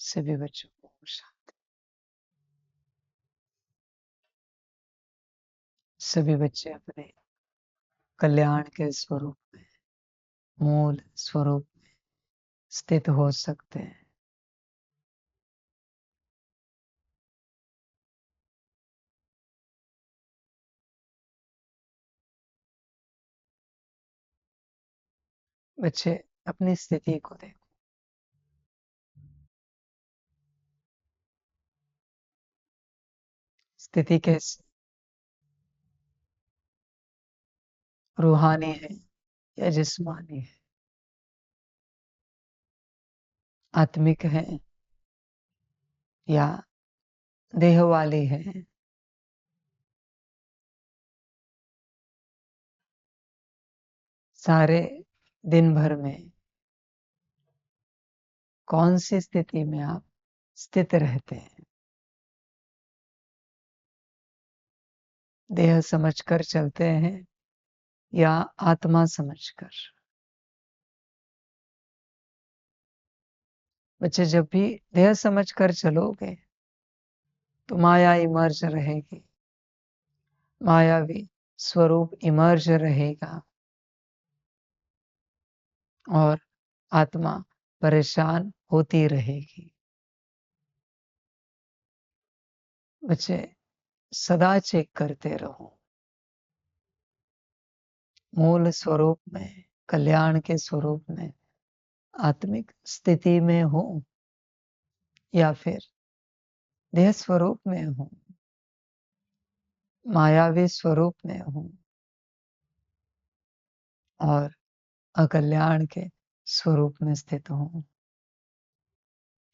सभी बच्चों को शांति। सभी बच्चे अपने कल्याण के स्वरूप में, मूल स्वरूप में स्थित हो सकते हैं। बच्चे अपनी स्थिति को देखो। स्थिति कैसी, रूहानी है या जिस्मानी है, आत्मिक है या देह वाली है। सारे दिन भर में कौन सी स्थिति में आप स्थित रहते हैं? देह समझकर चलते हैं या आत्मा समझकर? बच्चे जब भी देह समझकर चलोगे तो माया इमर्ज रहेगी, मायावी स्वरूप इमर्ज रहेगा और आत्मा परेशान होती रहेगी। बच्चे सदा चेक करते रहो, मूल स्वरूप में, कल्याण के स्वरूप में, आत्मिक स्थिति में हो या फिर देह स्वरूप में हो, मायावी स्वरूप में हो और अकल्याण के स्वरूप में स्थित हो।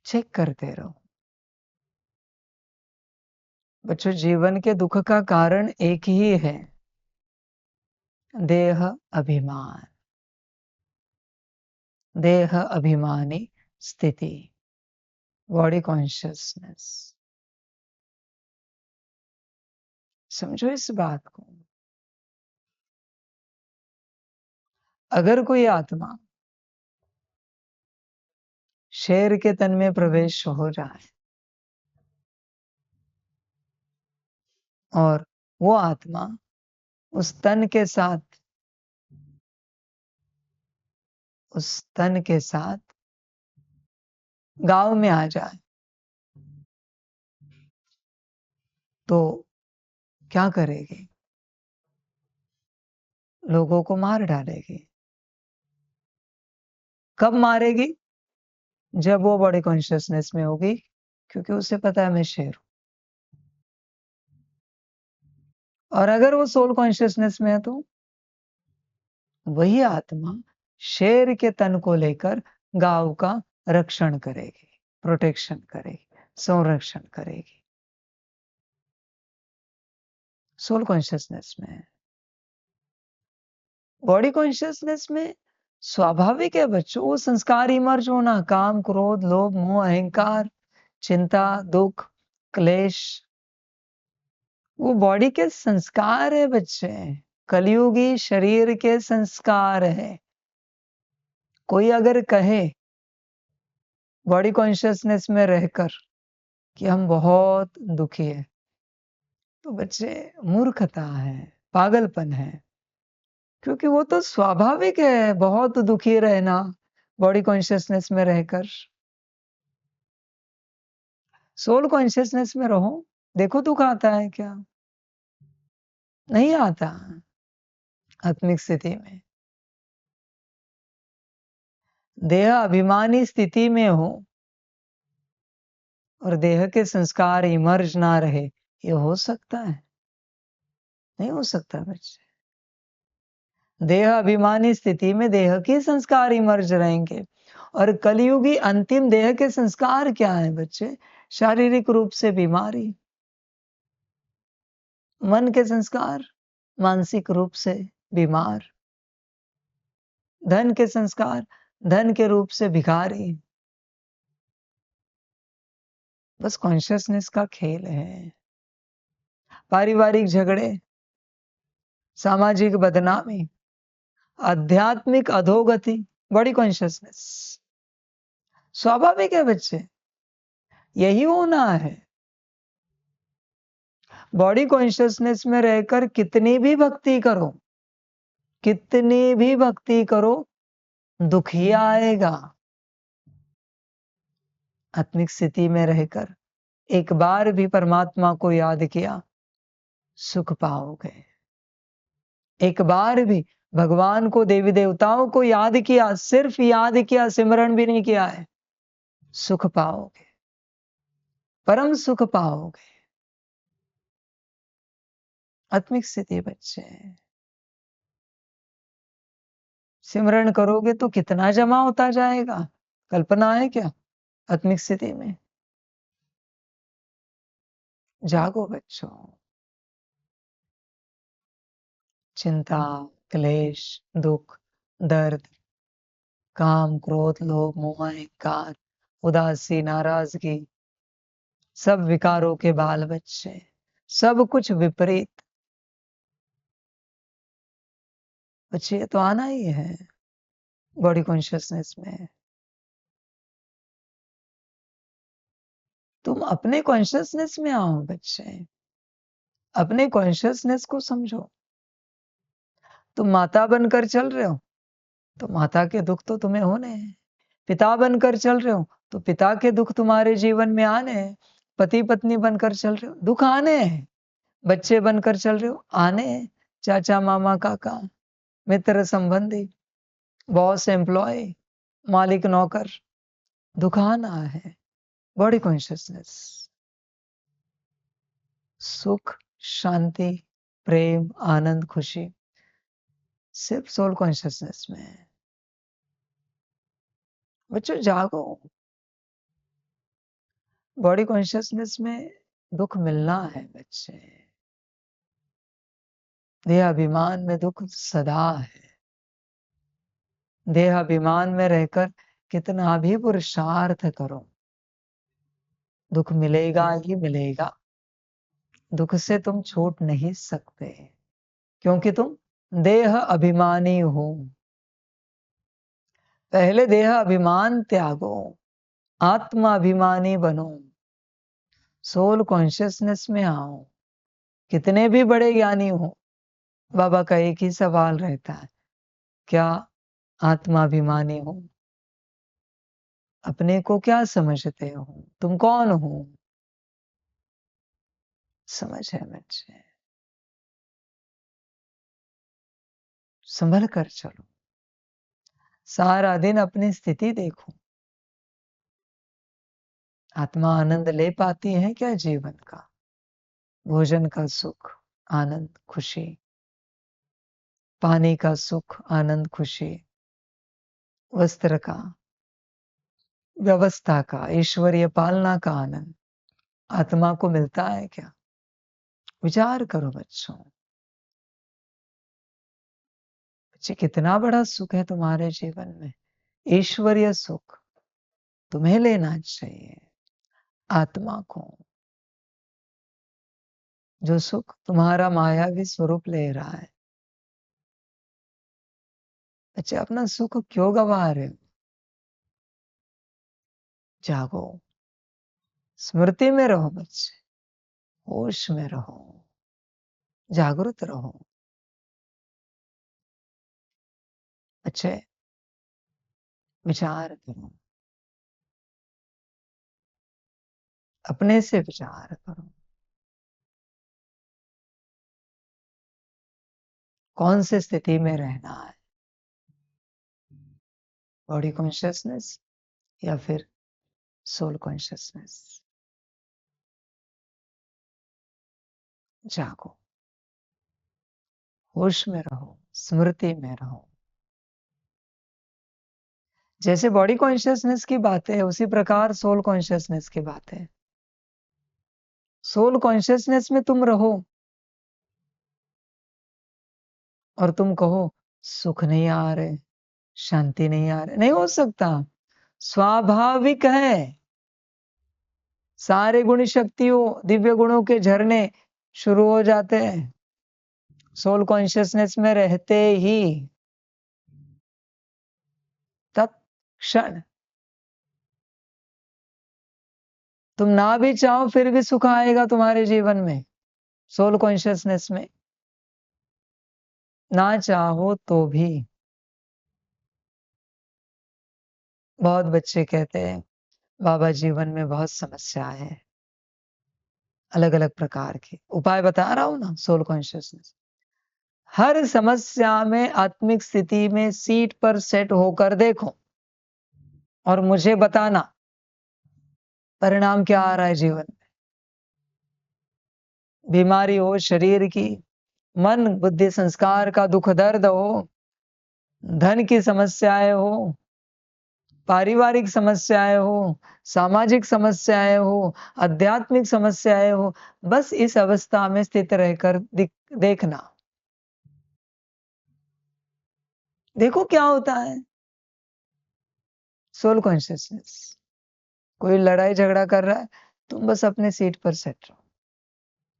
चेक करते रहो। बच्चों जीवन के दुख का कारण एक ही है, देह अभिमान, देह अभिमानी स्थिति, बॉडी कॉन्शियसनेस। समझो इस बात को। अगर कोई आत्मा शेर के तन में प्रवेश हो जाए और वो आत्मा उस तन के साथ गांव में आ जाए तो क्या करेगी? लोगों को मार डालेगी। कब मारेगी? जब वो बॉडी कॉन्शियसनेस में होगी, क्योंकि उसे पता है मैं शेर हूं। और अगर वो सोल कॉन्शियसनेस में है तो वही आत्मा शेर के तन को लेकर गांव का रक्षण करेगी, प्रोटेक्शन करेगी, संरक्षण करेगी। सोल कॉन्शियसनेस में। बॉडी कॉन्शियसनेस में स्वाभाविक है बच्चों, वो संस्कार इमर्ज होना, काम, क्रोध, लोभ, मोह, अहंकार, चिंता, दुख, क्लेश, वो बॉडी के संस्कार है बच्चे, कलयुगी शरीर के संस्कार है। कोई अगर कहे बॉडी कॉन्शियसनेस में रहकर कि हम बहुत दुखी है, तो बच्चे मूर्खता है, पागलपन है। क्योंकि वो तो स्वाभाविक है बहुत दुखी रहना बॉडी कॉन्शियसनेस में रहकर। सोल कॉन्शियसनेस में रहो, देखो दुख आता है क्या? नहीं आता। आत्मिक स्थिति में देह अभिमानी स्थिति में हो और देह के संस्कार इमर्ज ना रहे, ये हो सकता है? नहीं हो सकता बच्चे। देह अभिमानी स्थिति में देह के संस्कार इमर्ज रहेंगे और कलयुगी अंतिम देह के संस्कार क्या है बच्चे? शारीरिक रूप से बीमारी, मन के संस्कार मानसिक रूप से बीमार, धन के संस्कार धन के रूप से भिखारी। बस कॉन्शियसनेस का खेल है। पारिवारिक झगड़े, सामाजिक बदनामी, आध्यात्मिक अधोगति, बॉडी कॉन्शियसनेस। स्वाभाविक है बच्चे। यही होना है। बॉडी कॉन्शियसनेस में रहकर कितनी भी भक्ति करो, कितनी भी भक्ति करो, दुख ही आएगा। आत्मिक स्थिति में रहकर एक बार भी परमात्मा को याद किया, सुख पाओगे। एक बार भी भगवान को, देवी देवताओं को याद किया, सिर्फ याद किया, सिमरन भी नहीं किया है, सुख पाओगे, परम सुख पाओगे। आत्मिक स्थिति बच्चे, सिमरन करोगे तो कितना जमा होता जाएगा, कल्पना है क्या? आत्मिक स्थिति में जागो बच्चों। चिंता, क्लेश, दुख, दर्द, काम, क्रोध, लोभ, मोह, अहंकार, उदासी, नाराजगी, सब विकारों के बाल बच्चे, सब कुछ विपरीत। बच्चे ये तो आना ही है बॉडी कॉन्शियसनेस में। तुम अपने कॉन्शियसनेस में आओ बच्चे, अपने कॉन्शियसनेस को समझो। तुम माता बनकर चल रहे हो तो माता के दुख तो तुम्हें होने हैं। पिता बनकर चल रहे हो तो पिता के दुख तुम्हारे जीवन में आने हैं। पति पत्नी बनकर चल रहे हो, दुख आने हैं। बच्चे बनकर चल रहे हो, आने हैं। चाचा, मामा, काका, मित्र, संबंधी, बॉस, एम्प्लॉय, मालिक, नौकर, दुख आना है। बॉडी कॉन्शियसनेस, सुख, शांति, प्रेम, आनंद, खुशी सिर्फ सोल कॉन्शियसनेस में है। बच्चों जागो। बॉडी कॉन्शियसनेस में दुख मिलना है बच्चे। देहाभिमान में दुख सदा है। देहाभिमान में रहकर कितना भी पुरुषार्थ करो, दुख मिलेगा ही मिलेगा। दुख से तुम छूट नहीं सकते, क्योंकि तुम देह अभिमानी हो। पहले देह अभिमान त्यागो, आत्माभिमानी बनो, सोल कॉन्शियसनेस में आओ। कितने भी बड़े ज्ञानी हो, बाबा का एक ही सवाल रहता है, क्या आत्माभिमानी हो? अपने को क्या समझते हो? तुम कौन हो? समझ है बच्चे, संभल कर चलो। सारा दिन अपनी स्थिति देखो। आत्मा आनंद ले पाती है क्या जीवन का? भोजन का सुख, आनंद, खुशी, पानी का सुख, आनंद, खुशी, वस्त्र का, व्यवस्था का, ईश्वरीय पालना का आनंद आत्मा को मिलता है क्या? विचार करो बच्चों। बच्चे, कितना बड़ा सुख है तुम्हारे जीवन में, ईश्वरीय सुख तुम्हें लेना चाहिए। आत्मा को, जो सुख तुम्हारा मायावी स्वरूप ले रहा है। अच्छा, अपना सुख क्यों गवा रहे हो? जागो, स्मृति में रहो बच्चे, होश में रहो, जागृत रहो। अच्छे विचार करो, अपने से विचार करो। कौन सी स्थिति में रहना है? बॉडी कॉन्शियसनेस या फिर सोल कॉन्शियसनेस? जागो, होश में रहो, स्मृति में रहो। जैसे बॉडी कॉन्शियसनेस की बात है, उसी प्रकार सोल कॉन्शियसनेस की बात है। सोल कॉन्शियसनेस में तुम रहो और तुम कहो सुख नहीं आ रहे, शांति नहीं आ रहे, नहीं हो सकता। स्वाभाविक है। सारे गुण शक्तियों, दिव्य गुणों के झरने शुरू हो जाते हैं सोल कॉन्शियसनेस में रहते ही। तत्क्षण तुम ना भी चाहो फिर भी सुख आएगा तुम्हारे जीवन में, सोल कॉन्शियसनेस में। ना चाहो तो भी। बहुत बच्चे कहते हैं बाबा जीवन में बहुत समस्या है, अलग अलग प्रकार के उपाय बता रहा हूं ना, सोल कॉन्शियसनेस। हर समस्या में आत्मिक स्थिति में सीट पर सेट होकर देखो और मुझे बताना परिणाम क्या आ रहा है जीवन में। बीमारी हो शरीर की, मन बुद्धि संस्कार का दुख दर्द हो, धन की समस्याएं हो, पारिवारिक समस्याएं हो, सामाजिक समस्याएं हो, आध्यात्मिक समस्याएं हो, बस इस अवस्था में स्थित रहकर देखना। देखो क्या होता है। Soul consciousness. कोई लड़ाई झगड़ा कर रहा है, तुम बस अपने सीट पर सेट रहो,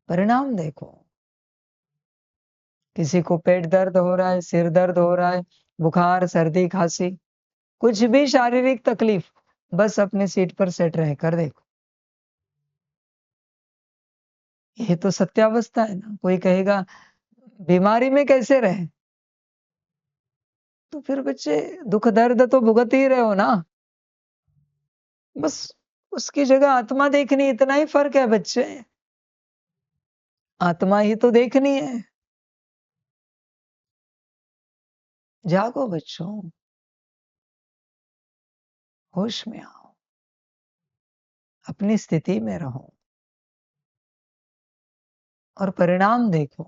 परिणाम देखो। किसी को पेट दर्द हो रहा है, सिर दर्द हो रहा है, बुखार सर्दी खांसी, कुछ भी शारीरिक तकलीफ, बस अपने सीट पर सेट रहकर देखो। ये तो सत्यावस्था है ना। कोई कहेगा बीमारी में कैसे रहे, तो फिर बच्चे दुख दर्द तो भुगत ही रहे हो ना। बस उसकी जगह आत्मा देखनी, इतना ही फर्क है बच्चे। आत्मा ही तो देखनी है। जागो बच्चों, होश में आओ, अपनी स्थिति में रहो और परिणाम देखो।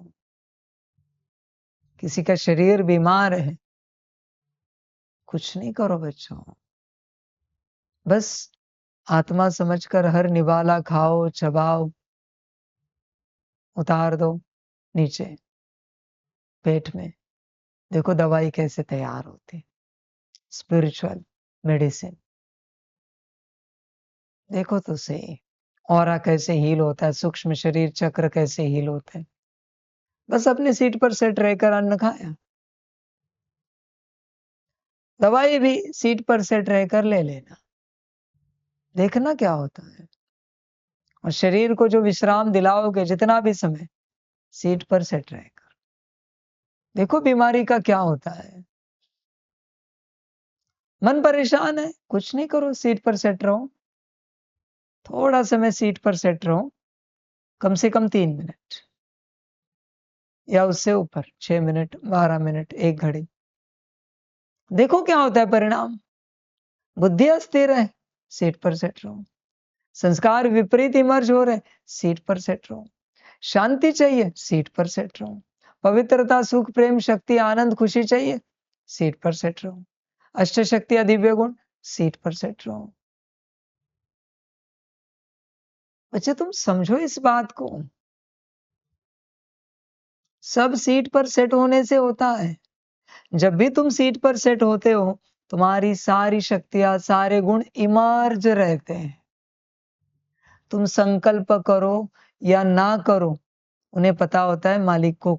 किसी का शरीर बीमार है, कुछ नहीं करो बच्चों, बस आत्मा समझकर हर निवाला खाओ, चबाओ, उतार दो नीचे पेट में। देखो दवाई कैसे तैयार होती, स्पिरिचुअल मेडिसिन। देखो तो सही, ऑरा कैसे हील होता है, सूक्ष्म शरीर चक्र कैसे हील होते हैं। बस अपनी सीट पर सेट रहकर अन्न खाया, दवाई भी सीट पर सेट रहकर ले लेना, देखना क्या होता है। और शरीर को जो विश्राम दिलाओगे जितना भी समय, सीट पर सेट रहकर देखो बीमारी का क्या होता है। मन परेशान है, कुछ नहीं करो, सीट पर सेट रहो, थोड़ा समय सीट पर सेट रहो, कम से कम 3 मिनट या उससे ऊपर, 6 मिनट, 12 मिनट, 1 घड़ी। देखो क्या होता है परिणाम। बुद्धि अस्थिर है, सीट पर सेट रहो। संस्कार विपरीत इमर्ज हो रहे, सीट पर सेट रहो। शांति चाहिए, सीट पर सेट रहो। पवित्रता सुख प्रेम शक्ति आनंद खुशी चाहिए, सीट पर सेट रहो। अष्ट शक्ति दिव्य गुण, सीट पर सेट रहो। बच्चे तुम समझो इस बात को, सब सीट पर सेट होने से होता है। जब भी तुम सीट पर सेट होते हो, तुम्हारी सारी शक्तियां सारे गुण इमर्ज रहते हैं। तुम संकल्प करो या ना करो, उन्हें पता होता है मालिक को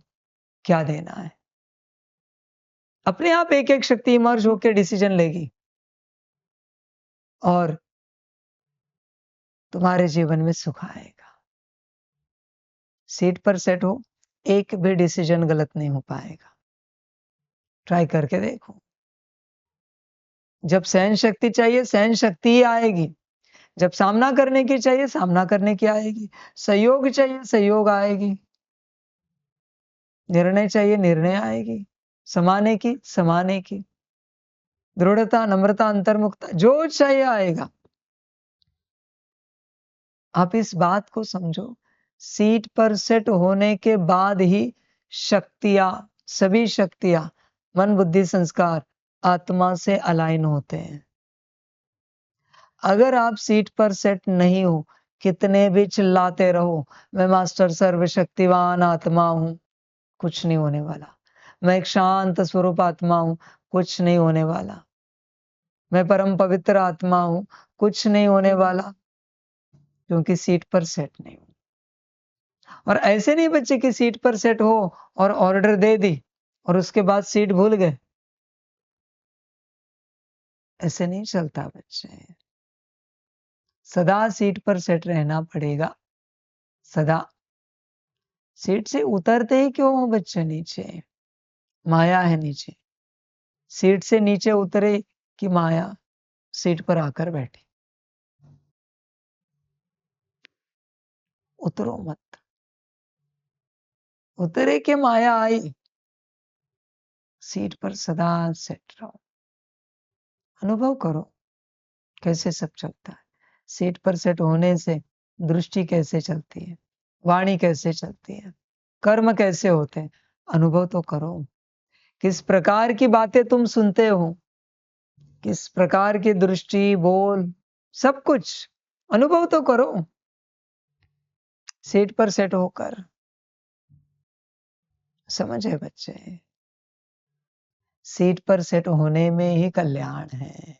क्या देना है। अपने आप एक एक शक्ति इमर्ज होकर डिसीजन लेगी और तुम्हारे जीवन में सुख आएगा। सीट पर सेट हो, एक भी डिसीजन गलत नहीं हो पाएगा। ट्राई करके देखो। जब सहन शक्ति चाहिए, सहन शक्ति ही आएगी। जब सामना करने की चाहिए, सामना करने की आएगी। सहयोग चाहिए, सहयोग आएगी। निर्णय चाहिए, निर्णय आएगी। समाने की, समाने की। दृढ़ता, नम्रता, अंतर्मुखता, जो चाहिए आएगा। आप इस बात को समझो, सीट पर सेट होने के बाद ही शक्तियां, सभी शक्तियां, मन बुद्धि संस्कार आत्मा से अलाइन होते हैं। अगर आप सीट पर सेट नहीं हो, कितने भी चिल्लाते रहो मैं मास्टर सर्वशक्तिवान आत्मा हूं, कुछ नहीं होने वाला। मैं एक शांत स्वरूप आत्मा हूं, कुछ नहीं होने वाला। मैं परम पवित्र आत्मा हूं, कुछ नहीं होने वाला, क्योंकि सीट पर सेट नहीं हूं। और ऐसे नहीं बच्चे की सीट पर सेट हो और ऑर्डर दे दी और उसके बाद सीट भूल गए, ऐसे नहीं चलता बच्चे। सदा सीट पर सेट रहना पड़ेगा, सदा। सीट से उतरते ही क्यों हो बच्चे नीचे? माया है नीचे। सीट से नीचे उतरे कि माया सीट पर आकर बैठी। उतरो मत, उतरे कि माया आई। सीट पर सदा सेट रहो। अनुभव करो कैसे सब चलता है। सीट पर सेट होने से दृष्टि कैसे चलती है, वाणी कैसे चलती है, कर्म कैसे होते हैं, अनुभव तो करो। किस प्रकार की बातें तुम सुनते हो, किस प्रकार की दृष्टि, बोल, सब कुछ अनुभव तो करो सीट पर सेट होकर। समझे बच्चे? सीट पर सेट होने में ही कल्याण है।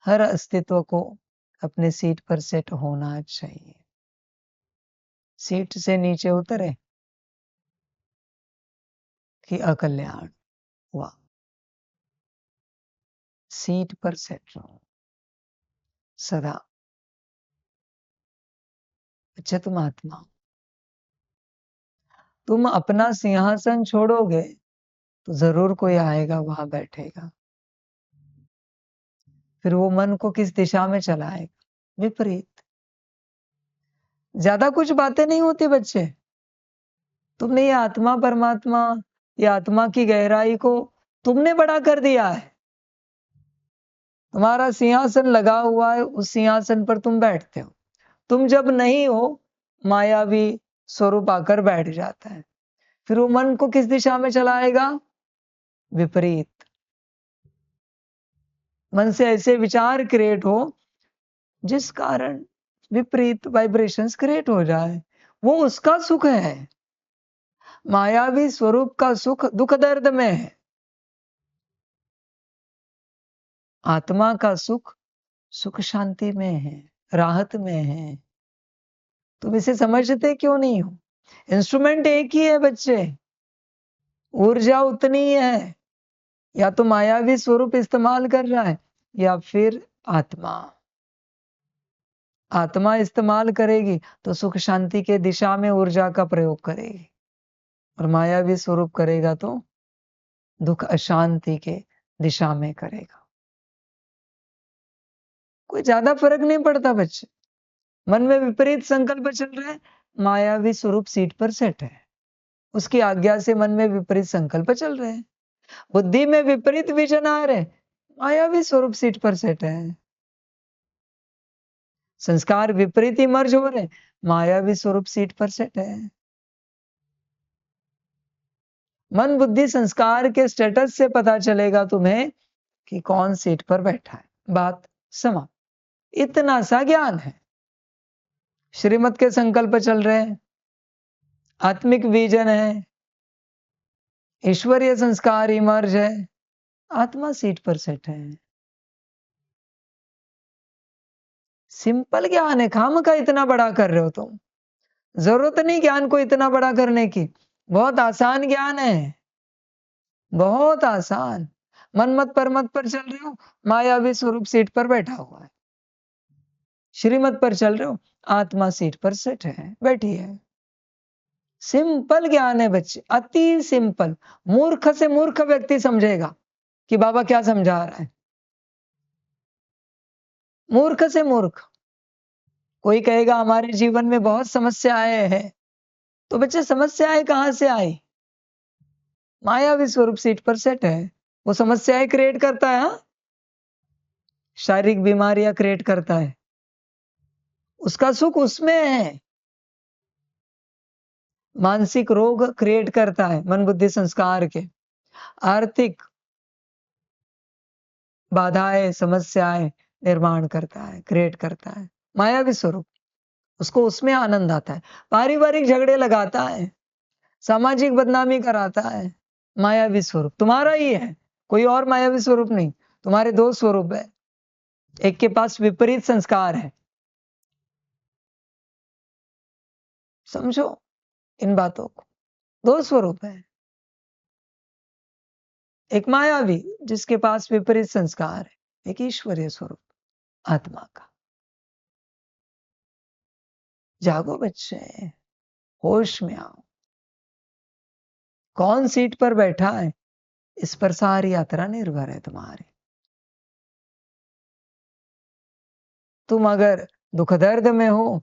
हर अस्तित्व को अपने सीट पर सेट होना चाहिए। सीट से नीचे उतरे कि अकल्याण हुआ। सीट पर सेट रहो सदा। अच्छा तुम आत्मा, तुम अपना सिंहासन छोड़ोगे तो जरूर कोई आएगा वहां बैठेगा। फिर वो मन को किस दिशा में चलाएगा? विपरीत। ज्यादा कुछ बातें नहीं होती बच्चे। तुमने ये आत्मा परमात्मा, ये आत्मा की गहराई को तुमने बड़ा कर दिया है। तुम्हारा सिंहासन लगा हुआ है, उस सिंहासन पर तुम बैठते हो। तुम जब नहीं हो, मायावी स्वरूप आकर बैठ जाता है। फिर वो मन को किस दिशा में चलाएगा? विपरीत। मन से ऐसे विचार क्रिएट हो जिस कारण विपरीत वाइब्रेशंस क्रिएट हो जाए। वो उसका सुख है। मायावी स्वरूप का सुख दुख दर्द में है। आत्मा का सुख सुख शांति में है, राहत में है। तुम इसे समझते क्यों नहीं हो? इंस्ट्रूमेंट एक ही है बच्चे, ऊर्जा उतनी ही है। या तो मायावी स्वरूप इस्तेमाल कर रहा है या फिर आत्मा। आत्मा इस्तेमाल करेगी तो सुख शांति के दिशा में ऊर्जा का प्रयोग करेगी, और मायावी स्वरूप करेगा तो दुख अशांति के दिशा में करेगा। कोई ज्यादा फर्क नहीं पड़ता बच्चे। मन में विपरीत संकल्प चल रहा है, मायावी स्वरूप सीट पर सेट है। उसकी आज्ञा से मन में विपरीत संकल्प चल रहे हैं। बुद्धि में विपरीत विजन आ रहे, मायावी स्वरूप सीट पर सेट है। संस्कार विपरीत इमर्ज हो रहे, मायावी स्वरूप सीट पर सेट है। मन बुद्धि संस्कार के स्टेटस से पता चलेगा तुम्हें कि कौन सीट पर बैठा है। बात समाप्त। इतना सा ज्ञान है। श्रीमत के संकल्प चल रहे हैं, आत्मिक विजन है, ईश्वरीय संस्कार इमर्ज है, आत्मा सीट पर सेट है। सिंपल ज्ञान है, खाम का इतना बड़ा कर रहे हो तुम। जरूरत नहीं ज्ञान को इतना बड़ा करने की। बहुत आसान ज्ञान है, बहुत आसान। मनमत परमत पर चल रहे हो, मायावी स्वरूप सीट पर बैठा हुआ है। श्रीमत पर चल रहे हो, आत्मा सीट पर सेट है, बैठी है। सिंपल ज्ञान है बच्चे, अति सिंपल। मूर्ख से मूर्ख व्यक्ति समझेगा कि बाबा क्या समझा रहा है। मूर्ख से मूर्ख। कोई कहेगा हमारे जीवन में बहुत समस्याएं हैं, तो बच्चे समस्याएं कहां से आई? मायावी स्वरूप सीट पर सेट है, वो समस्याएं क्रिएट करता है। हाँ? शारीरिक बीमारियां क्रिएट करता है, उसका सुख उसमें है। मानसिक रोग क्रिएट करता है, मन बुद्धि संस्कार के। आर्थिक बाधाएं समस्याएं निर्माण करता है, क्रिएट करता है, मायावी स्वरूप। उसको उसमें आनंद आता है। पारिवारिक झगड़े लगाता है, सामाजिक बदनामी कराता है, मायावी स्वरूप तुम्हारा ही है, कोई और मायावी स्वरूप नहीं। तुम्हारे दो स्वरूप है, एक के पास विपरीत संस्कार है। समझो इन बातों को। दो स्वरूप है, एक मायावी जिसके पास विपरीत संस्कार है, एक ईश्वरीय स्वरूप। आत्मा का। जागो बच्चे, होश में आओ। कौन सीट पर बैठा है, इस पर सारी यात्रा निर्भर है तुम्हारी। तुम अगर दुख दर्द में हो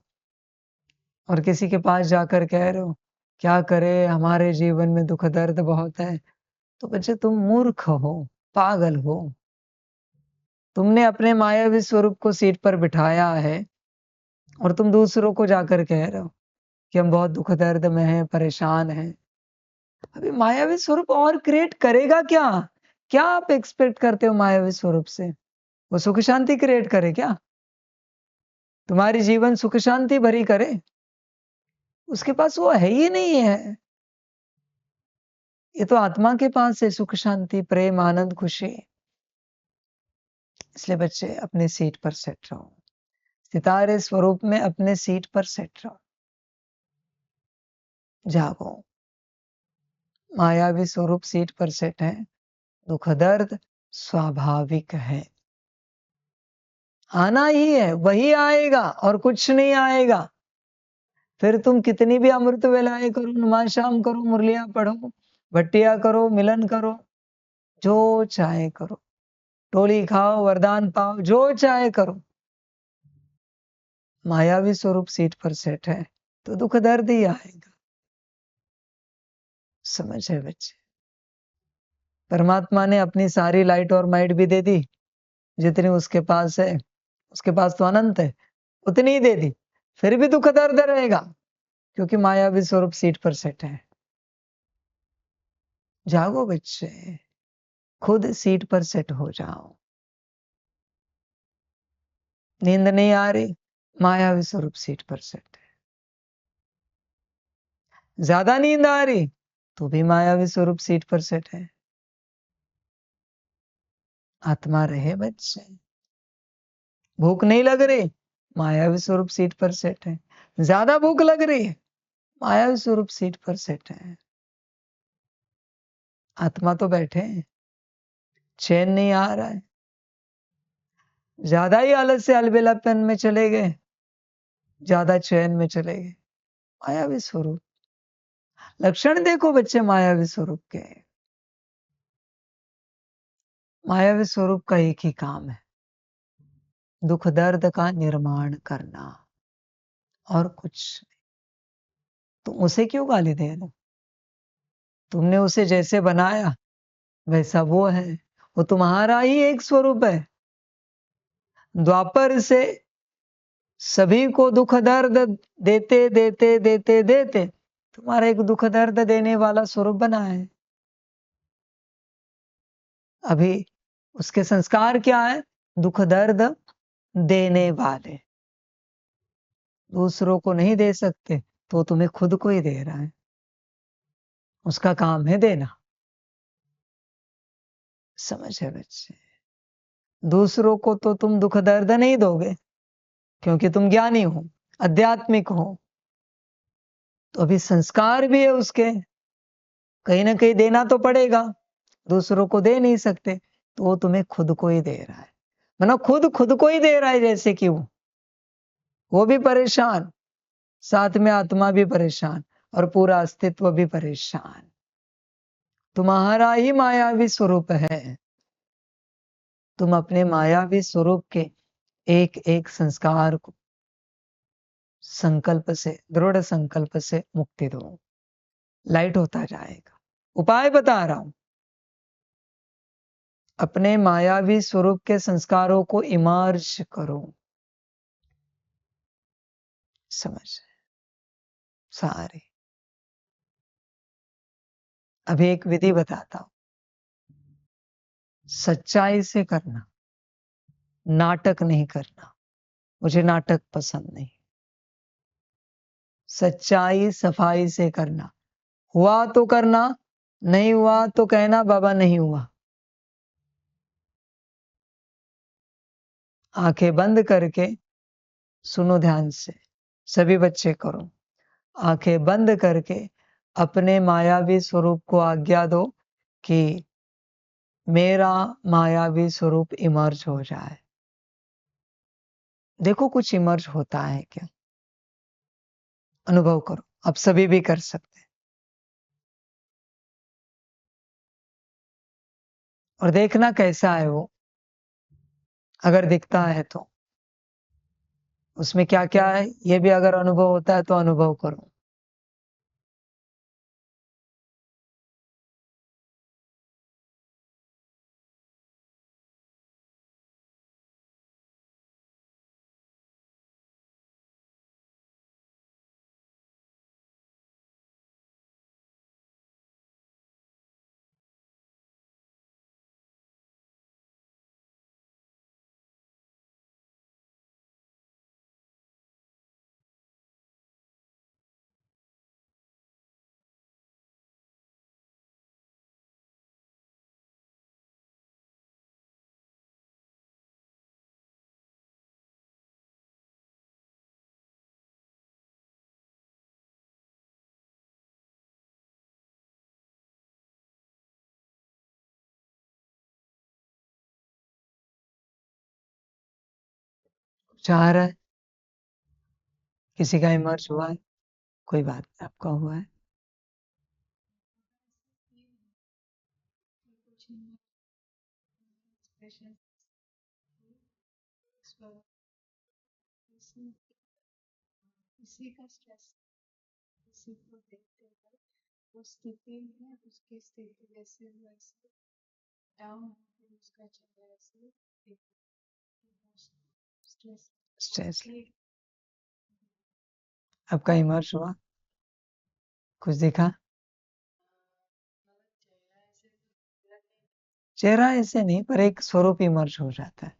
और किसी के पास जाकर कह रहे हो क्या करे, हमारे जीवन में दुख दर्द बहुत है, तो बच्चे तुम मूर्ख हो, पागल हो। तुमने अपने मायावी स्वरूप को सीट पर बिठाया है और तुम दूसरों को जाकर कह रहे हो कि हम बहुत दुख दर्द में हैं, परेशान हैं। अभी मायावी स्वरूप और क्रिएट करेगा क्या? क्या आप एक्सपेक्ट करते हो मायावी स्वरूप से? वो सुख शांति क्रिएट करे क्या? तुम्हारी जीवन सुख शांति भरी करे? उसके पास वो है ही नहीं है। ये तो आत्मा के पास है, सुख शांति, प्रेम, आनंद, खुशी। इसलिए बच्चे अपने सीट पर सेट रहो, सितारे स्वरूप में अपने सीट पर सेट रहो। जागो, मायावी स्वरूप सीट पर सेट है। दुख दर्द स्वाभाविक है, आना ही है, वही आएगा और कुछ नहीं आएगा। फिर तुम कितनी भी अमृत वेलाएं करो, नुमाशाम करो, मुरलियां पढ़ो, भट्टिया करो, मिलन करो, जो चाहे करो, टोली खाओ, वरदान पाओ, जो चाहे करो, मायावी स्वरूप सीट पर सेट है तो दुख दर्द ही आएगा। समझ है बच्चे? परमात्मा ने अपनी सारी लाइट और माइट भी दे दी, जितनी उसके पास है, उसके पास तो अनंत है, उतनी ही दे दी, फिर भी दुख दर्द रहेगा, क्योंकि मायावी स्वरूप सीट पर सेट है। जागो बच्चे, खुद सीट पर सेट हो जाओ। नींद नहीं आ रही, मायावी स्वरूप सीट पर सेट है। ज्यादा नींद आ रही तो भी मायावी स्वरूप सीट पर सेट है। आत्मा रहे बच्चे। भूख नहीं लग रही, मायावी स्वरूप सीट पर सेट है। ज्यादा भूख लग रही है, मायावी स्वरूप सीट पर सेट है। आत्मा तो बैठे हैं, चैन नहीं आ रहा है, ज्यादा ही आलस से अलबेलापन में चले गए, ज्यादा चैन में चले गए। मायावी स्वरूप, लक्षण देखो बच्चे मायावी स्वरूप के। मायावी स्वरूप का एक ही काम है, दुख दर्द का निर्माण करना, और कुछ नहीं। तुम उसे क्यों गाली दे रहे हो? तुमने उसे जैसे बनाया वैसा वो है, वो तुम्हारा ही एक स्वरूप है। द्वापर से सभी को दुख दर्द देते देते देते देते तुम्हारा एक दुख दर्द देने वाला स्वरूप बना है। अभी उसके संस्कार क्या है? दुख दर्द देने वाले। दूसरों को नहीं दे सकते तो तुम्हें खुद को ही दे रहा है, उसका काम है देना। समझ है बच्चे? दूसरों को तो तुम दुख दर्द नहीं दोगे, क्योंकि तुम ज्ञानी हो, आध्यात्मिक हो। तो अभी संस्कार भी है उसके, कहीं ना कहीं देना तो पड़ेगा, दूसरों को दे नहीं सकते, तो वो तुम्हें खुद को ही दे रहा है। मतलब खुद को ही दे रहा है, जैसे कि वो भी परेशान, साथ में आत्मा भी परेशान और पूरा अस्तित्व भी परेशान। तुम्हारा ही मायावी स्वरूप है। तुम अपने मायावी स्वरूप के एक एक संस्कार को संकल्प से, दृढ़ संकल्प से मुक्ति दो, लाइट होता जाएगा। उपाय बता रहा हूं, अपने मायावी स्वरूप के संस्कारों को इमर्ज करो। समझ सारे। अभी एक विधि बताता हूं, सच्चाई से करना, नाटक नहीं करना। मुझे नाटक पसंद नहीं। सच्चाई सफाई से करना, हुआ तो करना, नहीं हुआ तो कहना बाबा नहीं हुआ। आंखें बंद करके सुनो ध्यान से, सभी बच्चे करो। आंखें बंद करके अपने मायावी स्वरूप को आज्ञा दो कि मेरा मायावी स्वरूप इमर्ज हो जाए। देखो कुछ इमर्ज होता है क्या, अनुभव करो, आप सभी भी कर सकते हैं। और देखना कैसा है वो, अगर दिखता है तो उसमें क्या क्या है ये भी अगर अनुभव होता है तो अनुभव करो। चाह रहा है किसी का इमर्ज हुआ है, कोई बात नहीं, आपका हुआ है। स्ट्रेस आपका इमर्ज हुआ, कुछ दिखा, चेहरा ऐसे नहीं पर एक स्वरूप इमर्ज हो जाता है।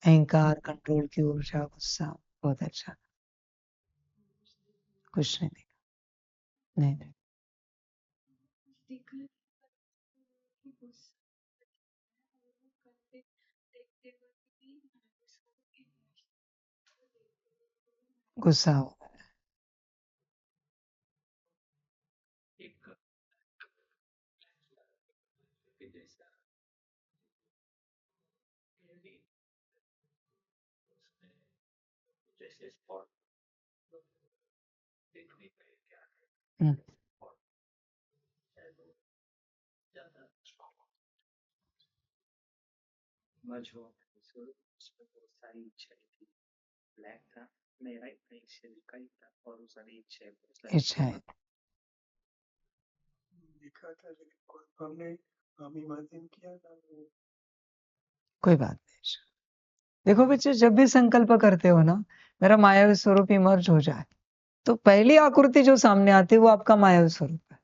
अहंकार, कंट्रोल की ऊर्जा, गुस्सा, बहुत अच्छा। कुछ नहीं दिखा, नहीं नहीं। गुस्सा हो, हम्म, इच्छा है, कोई बात नहीं। देखो बच्चे, जब भी संकल्प करते हो ना, मेरा मायावी स्वरूप इमर्ज हो जाए, तो पहली आकृति जो सामने आती है वो आपका मायावी स्वरूप है।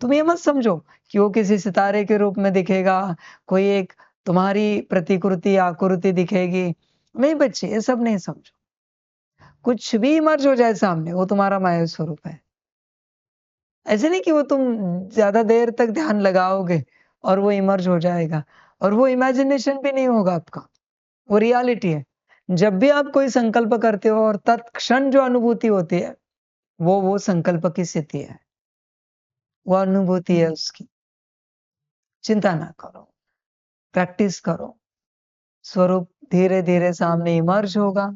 तुम ये मत समझो कि वो किसी सितारे के रूप में दिखेगा, कोई एक तुम्हारी प्रतिकृति आकृति दिखेगी। नहीं बच्चे, ये सब नहीं समझो। कुछ भी इमर्ज हो जाए सामने, वो तुम्हारा मायावी स्वरूप है। ऐसे नहीं कि वो तुम ज्यादा देर तक ध्यान लगाओगे और वो इमर्ज हो जाएगा, और वो इमेजिनेशन भी नहीं होगा आपका, वो रियलिटी है। जब भी आप कोई संकल्प करते हो और तत्क्षण जो अनुभूति होती है, वो संकल्प की स्थिति है, वो अनुभूति है उसकी। चिंता ना करो, प्रैक्टिस करो, स्वरूप धीरे धीरे सामने इमर्ज होगा।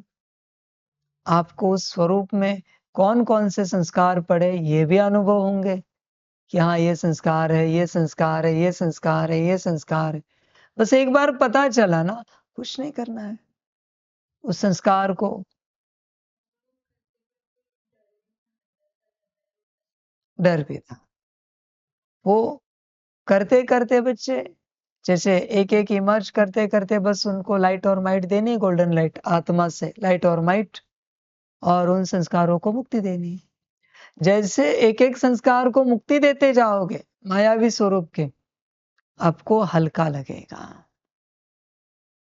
आपको उस स्वरूप में कौन कौन से संस्कार पड़े ये भी अनुभव होंगे, कि हाँ ये संस्कार है, ये संस्कार है, ये संस्कार है, ये संस्कार है। बस एक बार पता चला ना, कुछ नहीं करना है उस संस्कार को। डर भी था, वो करते करते बच्चे, जैसे एक एक इमर्ज करते करते बस उनको लाइट और माइट देनी, गोल्डन लाइट आत्मा से लाइट और माइट, और उन संस्कारों को मुक्ति देनी है। जैसे एक एक संस्कार को मुक्ति देते जाओगे मायावी स्वरूप के, आपको हल्का लगेगा।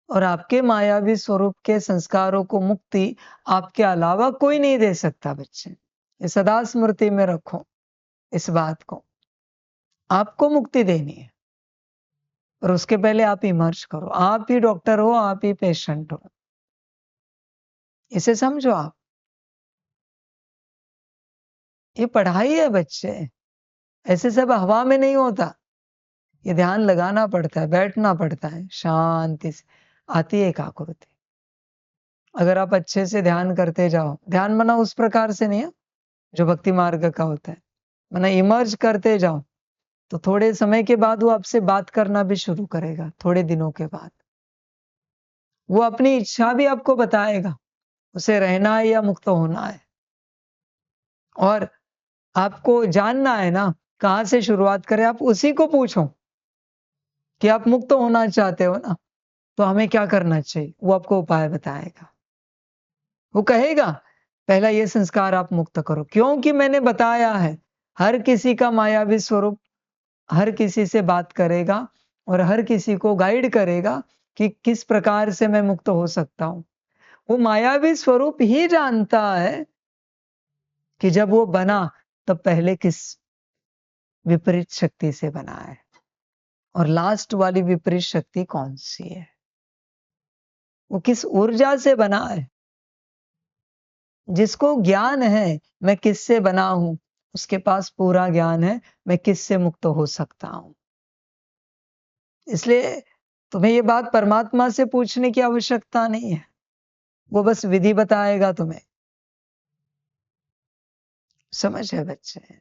और आपके मायावी स्वरूप के संस्कारों को मुक्ति आपके अलावा कोई नहीं दे सकता बच्चे, ये सदा स्मृति में रखो इस बात को। आपको मुक्ति देनी है, और उसके पहले आप इमर्ज करो। आप ही डॉक्टर हो, आप ही पेशेंट हो, इसे समझो आप। ये पढ़ाई है बच्चे, ऐसे सब हवा में नहीं होता। ये ध्यान लगाना पड़ता है, बैठना पड़ता है, शांति से आती है एकाग्रता। अगर आप अच्छे से ध्यान करते जाओ, ध्यान मना उस प्रकार से नहीं है जो भक्ति मार्ग का होता है, मना इमर्ज करते जाओ, तो थोड़े समय के बाद वो आपसे बात करना भी शुरू करेगा। थोड़े दिनों के बाद वो अपनी इच्छा भी आपको बताएगा, उसे रहना है या मुक्त होना है। और आपको जानना है ना कहाँ से शुरुआत करें, आप उसी को पूछो कि आप मुक्त होना चाहते हो ना, तो हमें क्या करना चाहिए, वो आपको उपाय बताएगा। वो कहेगा पहला ये संस्कार आप मुक्त करो, क्योंकि मैंने बताया है हर किसी का मायावी स्वरूप हर किसी से बात करेगा और हर किसी को गाइड करेगा कि किस प्रकार से मैं मुक्त हो सकता हूं। वो मायावी स्वरूप ही जानता है कि जब वो बना तब पहले किस विपरीत शक्ति से बना है और लास्ट वाली विपरीत शक्ति कौन सी है, वो किस ऊर्जा से बना है। जिसको ज्ञान है मैं किससे बना हूं, उसके पास पूरा ज्ञान है मैं किससे मुक्त हो सकता हूं। इसलिए तुम्हें ये बात परमात्मा से पूछने की आवश्यकता नहीं है, वो बस विधि बताएगा तुम्हें। समझ है बच्चे।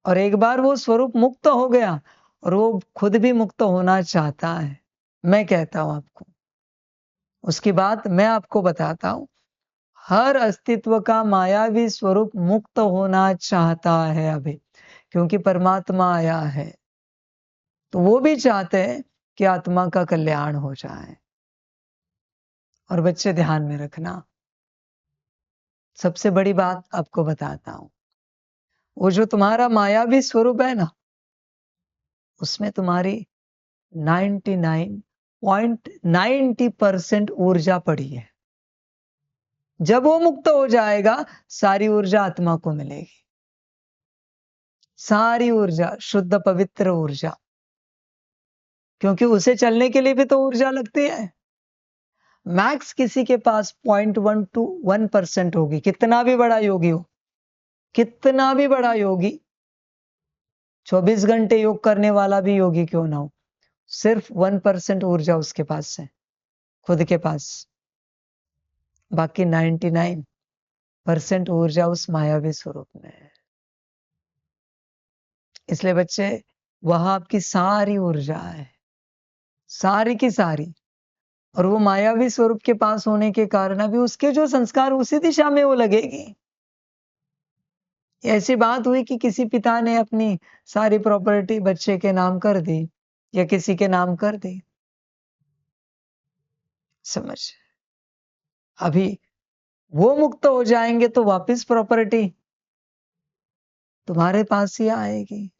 और एक बार वो स्वरूप मुक्त हो गया और वो खुद भी मुक्त होना चाहता है, मैं कहता हूं आपको, उसकी बात मैं आपको बताता हूं। हर अस्तित्व का मायावी स्वरूप मुक्त होना चाहता है अभी, क्योंकि परमात्मा आया है तो वो भी चाहते हैं कि आत्मा का कल्याण हो जाए। और बच्चे ध्यान में रखना, सबसे बड़ी बात आपको बताता हूं, वो जो तुम्हारा मायावी स्वरूप है ना, उसमें तुम्हारी 99.90% ऊर्जा पड़ी है। जब वो मुक्त हो जाएगा सारी ऊर्जा आत्मा को मिलेगी, सारी ऊर्जा, शुद्ध पवित्र ऊर्जा, क्योंकि उसे चलने के लिए भी तो ऊर्जा लगती है। मैक्स किसी के पास 0.1 to 1% होगी, कितना भी बड़ा योगी हो, कितना भी बड़ा योगी, 24 घंटे योग करने वाला भी योगी क्यों ना हो, सिर्फ 1% ऊर्जा उसके पास है, खुद के पास। बाकी 99% ऊर्जा उस मायावी स्वरूप में है। इसलिए बच्चे, वहां आपकी सारी ऊर्जा है, सारी की सारी। और वो मायावी स्वरूप के पास होने के कारण अभी उसके जो संस्कार उसी दिशा में वो लगेगी। ऐसी बात हुई कि किसी पिता ने अपनी सारी प्रॉपर्टी बच्चे के नाम कर दी या किसी के नाम कर दी। समझ, अभी वो मुक्त हो जाएंगे तो वापस प्रॉपर्टी तुम्हारे पास ही आएगी।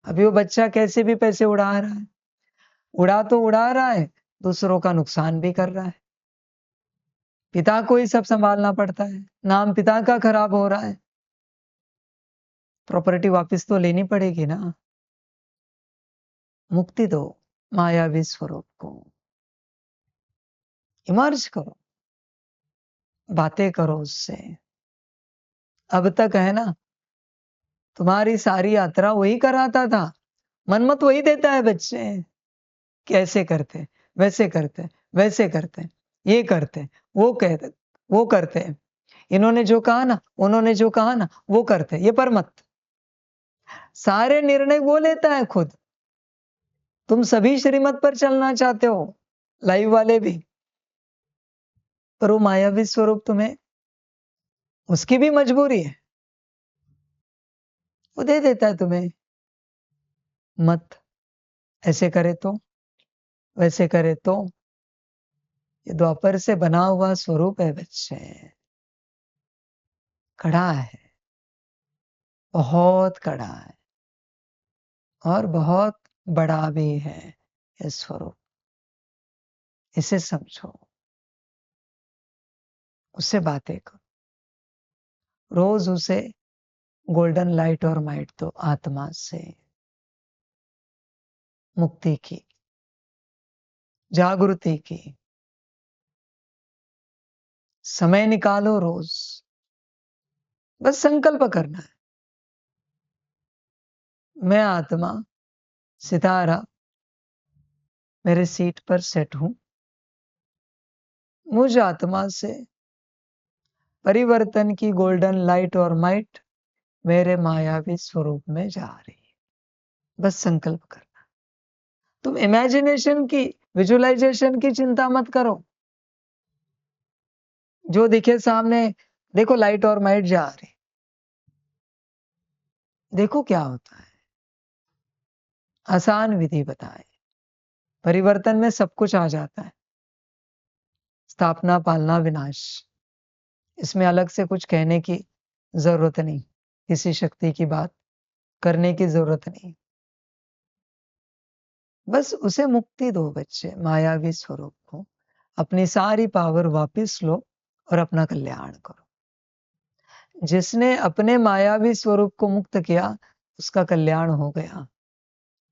अभी वो बच्चा कैसे भी पैसे उड़ा रहा है, उड़ा तो उड़ा रहा है, दूसरों का नुकसान भी कर रहा है। पिता को ही सब संभालना पड़ता है, नाम पिता का खराब हो रहा है, प्रॉपर्टी वापस तो लेनी पड़ेगी ना। मुक्ति दो मायावी स्वरूप को, इमर्ज करो, बातें करो उससे। अब तक है ना तुम्हारी सारी यात्रा वही कराता था, मनमत वही देता है बच्चे, कैसे करते, वैसे करते, वैसे करते, ये करते, वो कहते, वो करते, इन्होंने जो कहा ना, उन्होंने जो कहा ना, वो करते, ये पर मत। सारे निर्णय वो लेता है खुद। तुम सभी श्रीमत पर चलना चाहते हो, लाइव वाले भी, पर वो मायावी स्वरूप तुम्हें, उसकी भी मजबूरी है, वो दे देता है तुम्हें, मत, ऐसे करे तो, वैसे करे तो। ये द्वापर से बना हुआ स्वरूप है बच्चे, कड़ा है, बहुत कड़ा है और बहुत बड़ा भी है ये स्वरूप। इसे समझो, उससे बातें करो, रोज उसे गोल्डन लाइट और माइट दो आत्मा से मुक्ति की। जागृति की। समय निकालो रोज, बस संकल्प करना है, मैं आत्मा सितारा मेरे सीट पर सेट हूं, मुझ आत्मा से परिवर्तन की गोल्डन लाइट और माइट मेरे मायावी स्वरूप में जा रही है। बस संकल्प करना। तुम इमेजिनेशन की, विजुअलाइजेशन की चिंता मत करो। जो दिखे सामने, देखो लाइट और माइट जा रही, देखो क्या होता है। आसान विधि बताए, परिवर्तन में सब कुछ आ जाता है। स्थापना, पालना, विनाश, इसमें अलग से कुछ कहने की जरूरत नहीं, किसी शक्ति की बात करने की जरूरत नहीं। बस उसे मुक्ति दो बच्चे, मायावी स्वरूप को। अपनी सारी पावर वापस लो और अपना कल्याण करो। जिसने अपने मायावी स्वरूप को मुक्त किया, उसका कल्याण हो गया।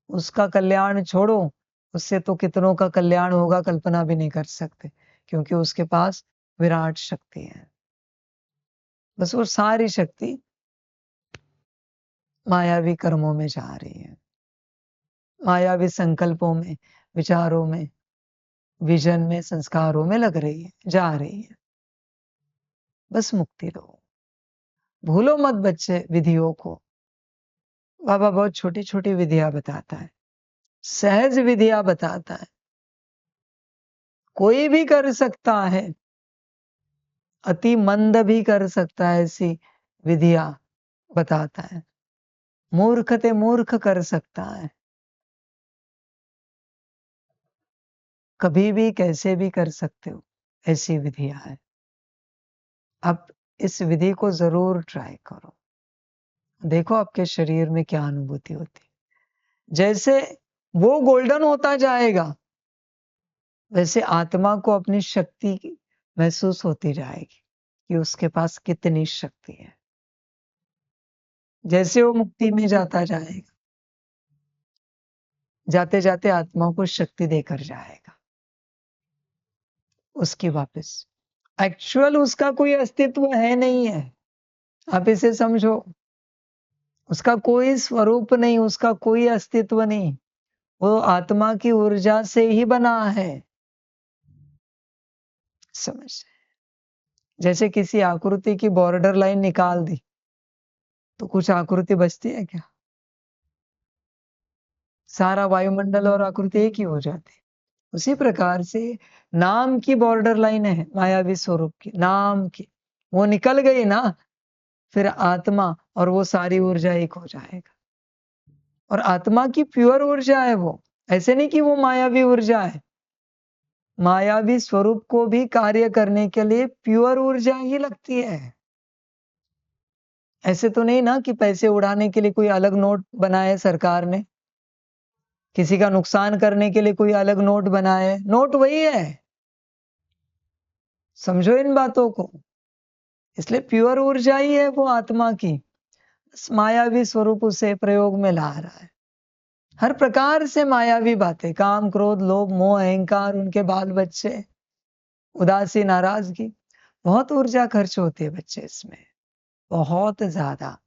उसका कल्याण छोड़ो, उससे तो कितनों का कल्याण होगा कल्पना भी नहीं कर सकते, क्योंकि उसके पास विराट शक्ति है। बस वो सारी शक्ति मायावी कर्मों में जा रही है, मायावी संकल्पों में, विचारों में, विजन में, संस्कारों में लग रही है, जा रही है। बस मुक्ति दो। भूलो मत बच्चे विधियों को। बाबा बहुत छोटी छोटी विधियां बताता है, सहज विधियां बताता है, कोई भी कर सकता है, अति मंद भी कर सकता है, ऐसी विधियां बताता है। मूर्ख ते मूर्ख कर सकता है, कभी भी कैसे भी कर सकते हो, ऐसी विधियां है। आप इस विधि को जरूर ट्राई करो, देखो आपके शरीर में क्या अनुभूति होती है। जैसे वो गोल्डन होता जाएगा, वैसे आत्मा को अपनी शक्ति महसूस होती जाएगी कि उसके पास कितनी शक्ति है। जैसे वो मुक्ति में जाता जाएगा, जाते जाते आत्मा को शक्ति देकर जाएगा उसकी वापस। एक्चुअल उसका कोई अस्तित्व है नहीं है, आप इसे समझो। उसका कोई स्वरूप नहीं, उसका कोई अस्तित्व नहीं, वो आत्मा की ऊर्जा से ही बना है। समझ, जैसे किसी आकृति की बॉर्डर लाइन निकाल दी तो कुछ आकृति बचती है क्या? सारा वायुमंडल और आकृति एक ही हो जाती है। उसी प्रकार से नाम की बॉर्डर लाइन है मायावी स्वरूप की, नाम की, वो निकल गई ना, फिर आत्मा और वो सारी ऊर्जा एक हो जाएगा। और आत्मा की प्योर ऊर्जा है वो, ऐसे नहीं कि वो मायावी ऊर्जा है। मायावी स्वरूप को भी कार्य करने के लिए प्योर ऊर्जा ही लगती है। ऐसे तो नहीं ना कि पैसे उड़ाने के लिए कोई अलग नोट बनाए सरकार ने, किसी का नुकसान करने के लिए कोई अलग नोट बनाए। नोट वही है, समझो इन बातों को। इसलिए प्योर ऊर्जा ही है वो आत्मा की, बस मायावी स्वरूप उसे प्रयोग में ला रहा है। हर प्रकार से मायावी बातें, काम, क्रोध, लोभ, मोह, अहंकार, उनके बाल बच्चे, उदासी, नाराजगी, बहुत ऊर्जा खर्च होती है बच्चे इसमें, बहुत ज्यादा।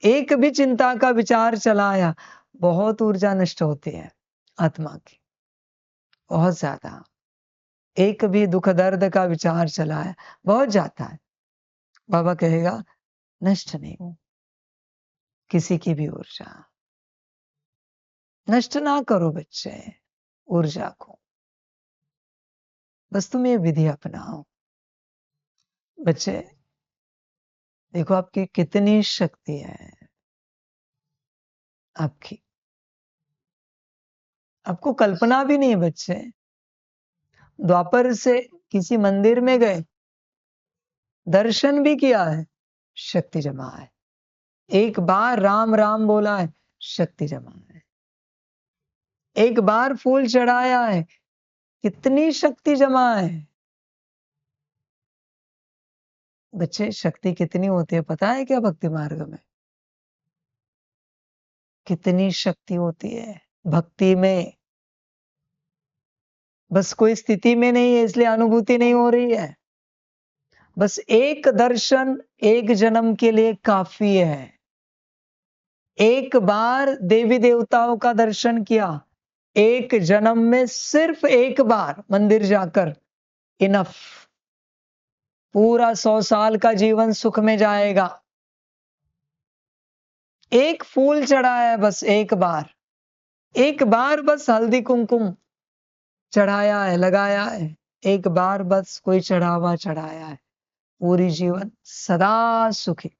एक भी चिंता का विचार चलाया, बहुत ऊर्जा नष्ट होती है आत्मा की, बहुत ज्यादा। एक भी दुख दर्द का विचार चलाया, बहुत जाता है। बाबा कहेगा नष्ट नहीं हो किसी की भी ऊर्जा, नष्ट ना करो बच्चे ऊर्जा को। बस तुम ये विधि अपनाओ बच्चे, देखो आपकी कितनी शक्ति है। आपकी, आपको कल्पना भी नहीं है बच्चे। द्वापर से किसी मंदिर में गए, दर्शन भी किया है, शक्ति जमा है। एक बार राम राम बोला है, शक्ति जमा है। एक बार फूल चढ़ाया है, कितनी शक्ति जमा है। बच्चे शक्ति कितनी होती है पता है क्या? भक्ति मार्ग में कितनी शक्ति होती है भक्ति में। बस कोई स्थिति में नहीं है इसलिए अनुभूति नहीं हो रही है। बस एक दर्शन एक जन्म के लिए काफी है। एक बार देवी देवताओं का दर्शन किया, एक जन्म में सिर्फ एक बार मंदिर जाकर इनफ। पूरा 100 साल का जीवन सुख में जाएगा। एक फूल चढ़ाया है बस एक बार बस हल्दी कुमकुम चढ़ाया है, लगाया है, एक बार बस कोई चढ़ावा चढ़ाया है, पूरी जीवन सदा सुखी,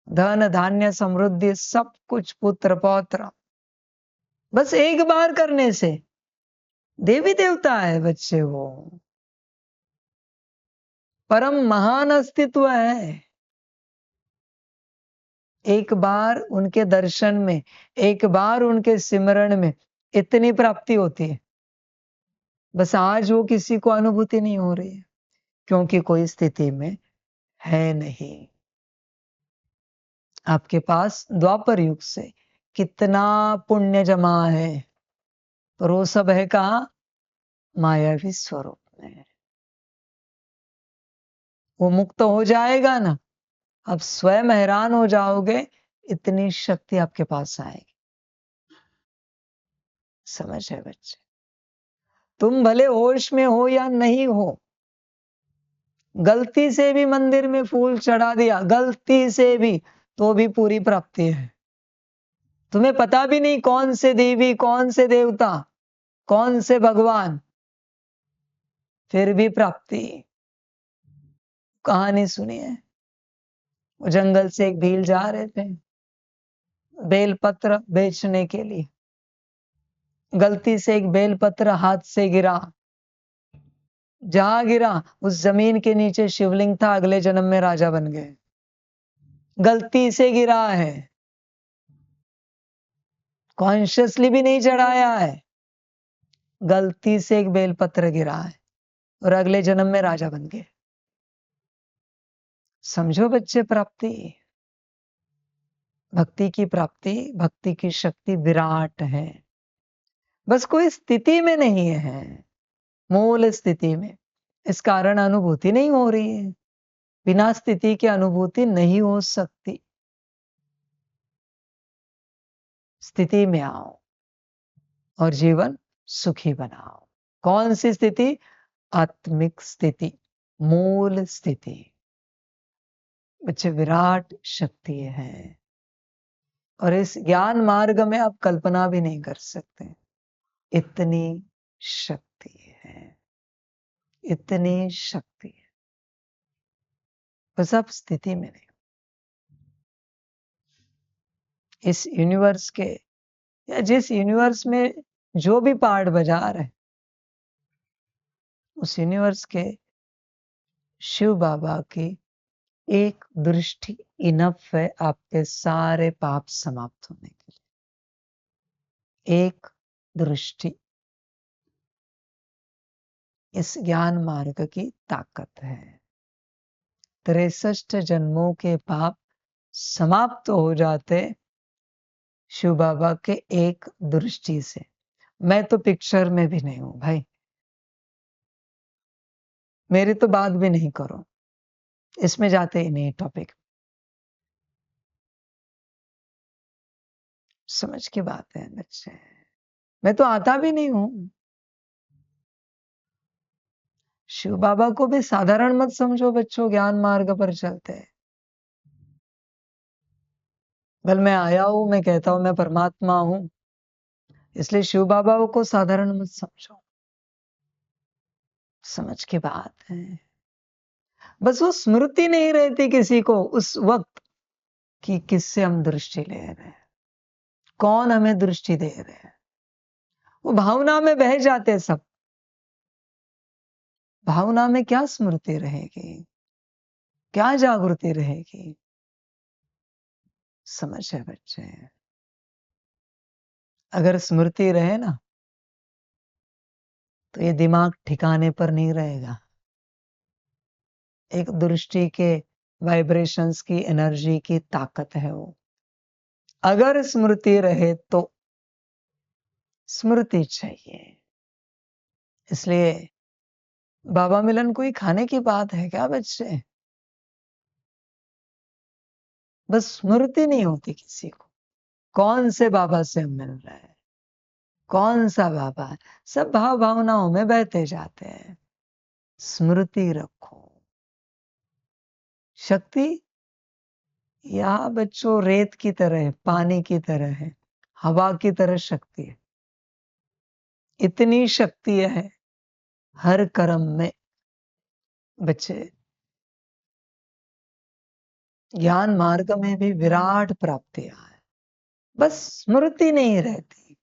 धन धान्य समृद्धि सब कुछ, पुत्र पौत्र, बस एक बार करने से। देवी देवता है बच्चे, वो परम महान अस्तित्व है। एक बार उनके दर्शन में, एक बार उनके सिमरण में इतनी प्राप्ति होती है। बस आज वो किसी को अनुभूति नहीं हो रही है क्योंकि कोई स्थिति में है नहीं। आपके पास द्वापर युग से कितना पुण्य जमा है, पर वो सब है कहाँ? मायावी स्वरूप में। वो मुक्त हो जाएगा ना, अब स्वयं हैरान हो जाओगे, इतनी शक्ति आपके पास आएगी। समझ है बच्चे? तुम भले होश में हो या नहीं हो, गलती से भी मंदिर में फूल चढ़ा दिया, गलती से भी, तो भी पूरी प्राप्ति है। तुम्हें पता भी नहीं कौन से देवी, कौन से देवता, कौन से भगवान, फिर भी प्राप्ति। कहानी सुनी है, वो जंगल से एक भील जा रहे थे बेलपत्र बेचने के लिए। गलती से एक बेलपत्र हाथ से गिरा, जहां गिरा उस जमीन के नीचे शिवलिंग था, अगले जन्म में राजा बन गए। गलती से गिरा है, कॉन्शियसली भी नहीं चढ़ाया है, गलती से एक बेलपत्र गिरा है और अगले जन्म में राजा बन गए। समझो बच्चे, प्राप्ति, भक्ति की प्राप्ति, भक्ति की शक्ति विराट है। बस कोई स्थिति में नहीं है, मूल स्थिति में, इस कारण अनुभूति नहीं हो रही है। बिना स्थिति की अनुभूति नहीं हो सकती। स्थिति में आओ और जीवन सुखी बनाओ। कौन सी स्थिति? आत्मिक स्थिति, मूल स्थिति। बच्चे, विराट शक्ति है और इस ज्ञान मार्ग में आप कल्पना भी नहीं कर सकते, इतनी शक्ति है, इतनी शक्ति है। बस आप स्थिति में नहीं। इस यूनिवर्स के, या जिस यूनिवर्स में जो भी पार्ट बजा रहे, उस यूनिवर्स के शिव बाबा की एक दृष्टि इनफ है आपके सारे पाप समाप्त होने के लिए। एक दृष्टि, इस ज्ञान मार्ग की ताकत है। 63 जन्मों के पाप समाप्त हो जाते शिव बाबा के एक दृष्टि से। मैं तो पिक्चर में भी नहीं हूं भाई, मेरी तो बात भी नहीं करो, इसमें जाते ही नहीं टॉपिक। समझ की बात है बच्चे, मैं तो आता भी नहीं हूं। शिव बाबा को भी साधारण मत समझो बच्चों, ज्ञान मार्ग पर चलते हैं। बल मैं आया हूं, मैं कहता हूं मैं परमात्मा हूं, इसलिए शिव बाबा को साधारण मत समझो। समझ की बात है। बस वो स्मृति नहीं रहती किसी को उस वक्त कि किससे हम दृष्टि ले रहे हैं, कौन हमें दृष्टि दे रहे हैं। वो भावना में बह जाते सब। भावना में क्या स्मृति रहेगी, क्या जागृति रहेगी। समझ है बच्चे? अगर स्मृति रहे ना, तो ये दिमाग ठिकाने पर नहीं रहेगा। एक दृष्टि के वाइब्रेशंस की, एनर्जी की ताकत है वो। अगर स्मृति रहे तो, स्मृति चाहिए, इसलिए बाबा मिलन कोई खाने की बात है क्या बच्चे? बस स्मृति नहीं होती किसी को, कौन से बाबा से हम मिल रहे हैं, कौन सा बाबा है। सब भाव भावनाओं में बहते जाते हैं। स्मृति रखो। शक्ति यहाँ बच्चों रेत की तरह है, पानी की तरह है, हवा की तरह शक्ति है। इतनी शक्ति है हर कर्म में। बच्चे ज्ञान मार्ग में भी विराट प्राप्तियां है, बस स्मृति नहीं रहती।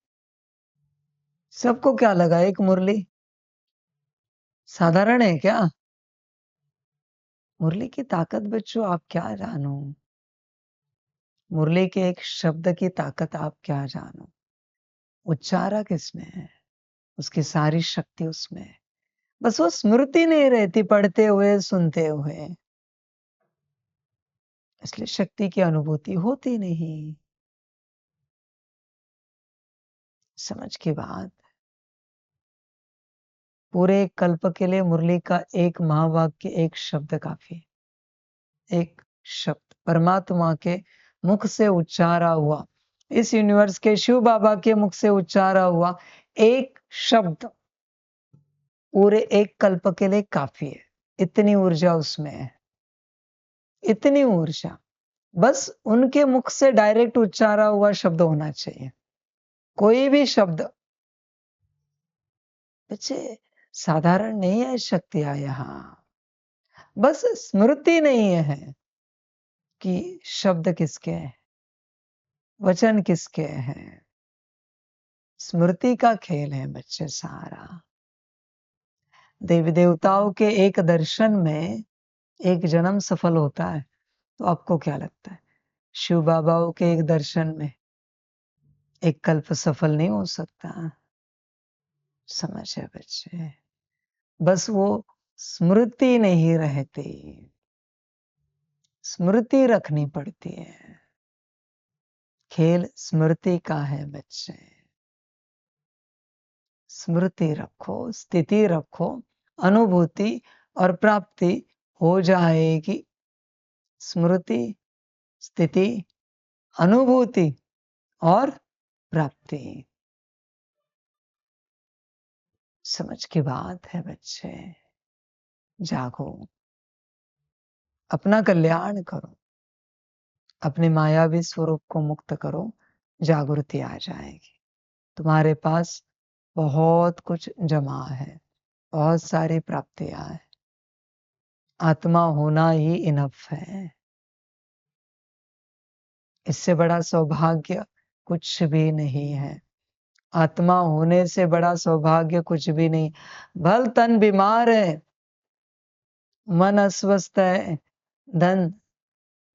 सबको क्या लगा एक मुरली साधारण है क्या? मुरली की ताकत बच्चों आप क्या जानो, मुरली के एक शब्द की ताकत आप क्या जानो। उच्चारा किसमें है, उसकी सारी शक्ति उसमें है, बस वो स्मृति नहीं रहती पढ़ते हुए सुनते हुए, इसलिए शक्ति की अनुभूति होती नहीं। समझ की बात। पूरे कल्प के लिए मुरली का एक महावाक्य, एक शब्द काफी है। एक शब्द परमात्मा के मुख से उच्चारा हुआ, इस यूनिवर्स के शिव बाबा के मुख से उच्चारा हुआ एक शब्द पूरे एक कल्प के लिए काफी है। इतनी ऊर्जा उसमें है, इतनी ऊर्जा। बस उनके मुख से डायरेक्ट उच्चारा हुआ शब्द होना चाहिए, कोई भी शब्द। बच्चे साधारण नहीं है शक्तियां यहाँ, बस स्मृति नहीं है कि शब्द किसके हैं, वचन किसके हैं। स्मृति का खेल है बच्चे सारा। देवी देवताओं के एक दर्शन में एक जन्म सफल होता है, तो आपको क्या लगता है शिव बाबाओं के एक दर्शन में एक कल्प सफल नहीं हो सकता? समझ है बच्चे, बस वो स्मृति नहीं रहती, स्मृति रखनी पड़ती है। खेल स्मृति का है बच्चे। स्मृति रखो, स्थिति रखो, अनुभूति और प्राप्ति हो जाएगी। स्मृति, स्थिति, अनुभूति और प्राप्ति। समझ की बात है बच्चे। जागो, अपना कल्याण करो, अपने मायावी स्वरूप को मुक्त करो, जागृति आ जाएगी। तुम्हारे पास बहुत कुछ जमा है, बहुत सारी प्राप्तियां हैं। आत्मा होना ही इनफ है, इससे बड़ा सौभाग्य कुछ भी नहीं है। आत्मा होने से बड़ा सौभाग्य कुछ भी नहीं। भल तन बीमार है, मन अस्वस्थ है, धन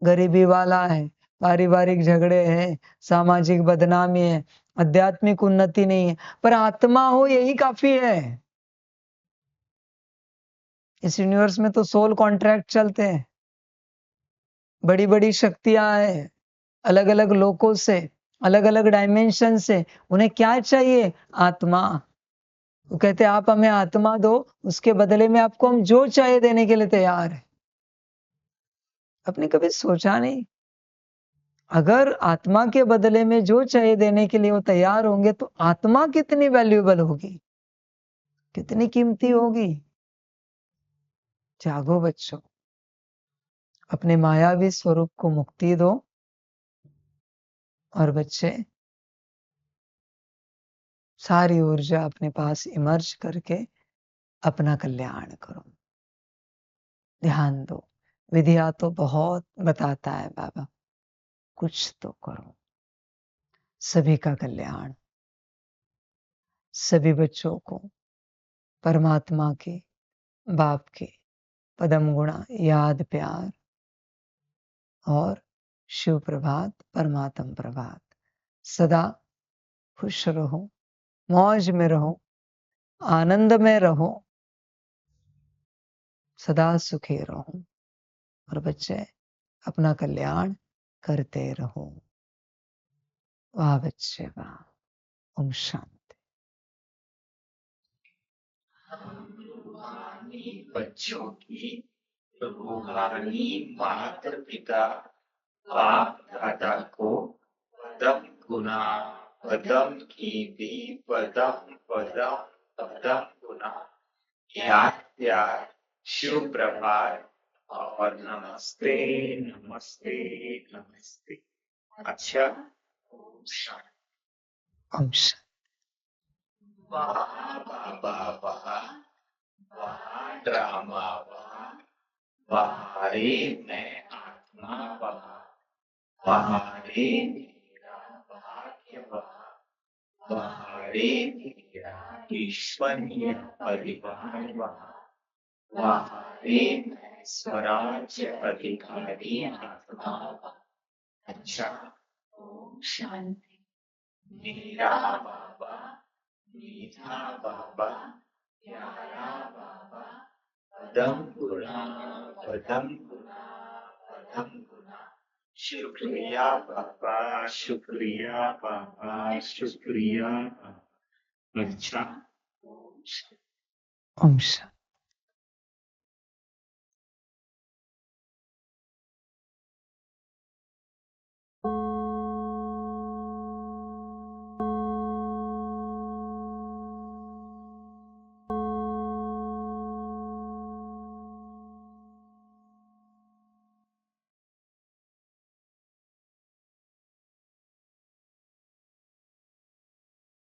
गरीबी वाला है, पारिवारिक झगड़े हैं, सामाजिक बदनामी है, आध्यात्मिक उन्नति नहीं है, पर आत्मा हो यही काफी है। इस यूनिवर्स में तो सोल कॉन्ट्रैक्ट चलते हैं, बड़ी बड़ी शक्तियां हैं, अलग अलग लोकों से, अलग अलग डायमेंशन से। उन्हें क्या चाहिए? आत्मा। वो कहते आप हमें आत्मा दो, उसके बदले में आपको हम जो चाहिए देने के लिए तैयार है। आपने कभी सोचा नहीं, अगर आत्मा के बदले में जो चाहिए देने के लिए वो तैयार होंगे तो आत्मा कितनी वैल्यूएबल होगी, कितनी कीमती होगी। जागो बच्चों, अपने मायावी स्वरूप को मुक्ति दो और बच्चे सारी ऊर्जा अपने पास इमर्ज करके अपना कल्याण करो। ध्यान दो, विधिया तो बहुत बताता है बाबा, कुछ तो करो। सभी का कल्याण, सभी बच्चों को परमात्मा के, बाप के पदम गुणा याद प्यार और शिव प्रभात, परमात्म प्रभात। सदा खुश रहो, मौज में रहो, आनंद में रहो, सदा सुखी रहो और बच्चे अपना कल्याण करते रहो। वाह बच्चे वाह। ओम शांति। रूहानी बच्चों की रूहानी माता पिता बाप दादा को पदम गुना पदम की भी पदम पदम पदम गुना याद प्यार शुभ प्रभात और नमस्ते नमस्ते नमस्ते। अच्छा, ओम शांति। ओम शांति। वाह बाबा वाह, वाह ड्रामा वाह, वाह रे मैं आत्मा वाह, वाह रे मेरा भाग्य वाह, वाह रे मेरा ईश्वरीय परिवार वाह, वाह रे मैं स्वराज्य अधिकारी आत्मा वाह। अच्छा, ओम शांति। मेरा बाबा मीठा बाबा प्यारा बाबा पदम गुना पदम गुना पदम गुना। शुक्रिया बाबा शुक्रिया बाबा शुक्रिया बाबा। अच्छा, ओम शांति। ओम शांति।